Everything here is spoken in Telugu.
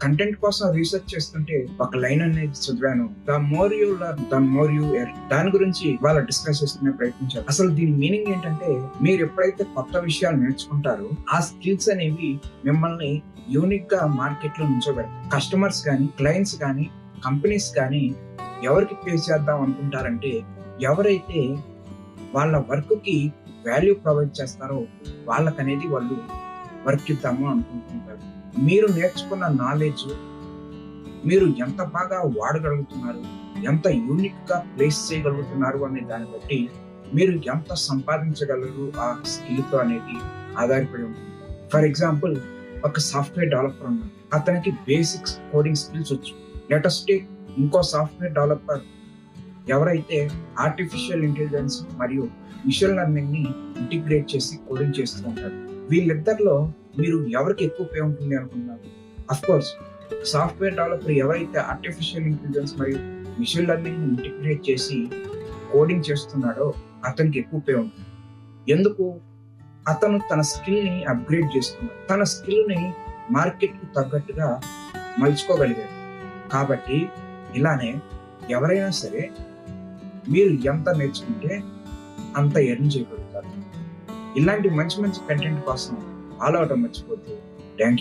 కంటెంట్ కోసం రీసెర్చ్ చేస్తుంటే ఒక లైన్ అనేది చదివాను, the more you learn the more you earn. దాని గురించి వాళ్ళ డిస్కస్ చేసుకునే ప్రయత్నించారు. అసలు దీని మీనింగ్ ఏంటంటే, మీరు ఎప్పుడైతే కొత్త విషయాలు నేర్చుకుంటారో ఆ స్కిల్స్ అనేవి మిమ్మల్ని యూనిక్ గా మార్కెట్ లో నిల్చోబెడతాయి. కస్టమర్స్ కానీ, క్లయింట్స్ కానీ, కంపెనీస్ కానీ ఎవరికి పే చేద్దాం అనుకుంటారంటే, ఎవరైతే వాళ్ళ వర్క్ కి వాల్యూ ప్రొవైడ్ చేస్తారో వాళ్ళకనేది వాళ్ళు వర్క్ ఇద్దాము అనుకుంటుంటారు. మీరు నేర్చుకున్న నాలెడ్జ్ మీరు ఎంత బాగా వాడగలుగుతున్నారు, ఎంత యూనిక్ గా ప్లేస్ చేయగలుగుతున్నారు అనే దాన్ని బట్టి మీరు ఎంత సంపాదించగలరు ఆ స్కిల్ తో అనేది ఆధారపడి ఉంటుంది. ఫర్ ఎగ్జాంపుల్, ఒక సాఫ్ట్వేర్ డెవలపర్ ఉన్నాడు, అతనికి బేసిక్స్ కోడింగ్ స్కిల్స్ వచ్చు. లేటెస్ట్ ఇంకో సాఫ్ట్వేర్ డెవలపర్ ఎవరైతే ఆర్టిఫిషియల్ ఇంటెలిజెన్స్ మరియు మిషన్ లెర్నింగ్ ని ఇంటిగ్రేట్ చేసి కోడింగ్ చేస్తూ ఉంటారు. వీళ్ళిద్దరిలో మీరు ఎవరికి ఎక్కువ పే ఉంటుంది అనుకుంటున్నారు? అఫ్ కోర్స్, సాఫ్ట్వేర్ డెవలపర్ ఎవరైతే ఆర్టిఫిషియల్ ఇంటెలిజెన్స్ మరియు మిషన్ లెర్నింగ్ ని ఇంటిగ్రేట్ చేసి కోడింగ్ చేస్తున్నాడో అతనికి ఎక్కువ పే ఉంటుంది. ఎందుకు? అతను తన స్కిల్ ని అప్గ్రేడ్ చేస్తున్నాడు, తన స్కిల్ ని మార్కెట్ కు తగ్గట్టుగా మలుచుకోగలిగాడు. కాబట్టి ఇలానే ఎవరైనా సరే మీరు ఎంత నేర్చుకుంటే అంత ఎర్న్ చేయగలుగుతారు. ఇలాంటి మంచి మంచి కంటెంట్ కోసం ఫాలో అవడం మర్చిపోతే థ్యాంక్ యూ.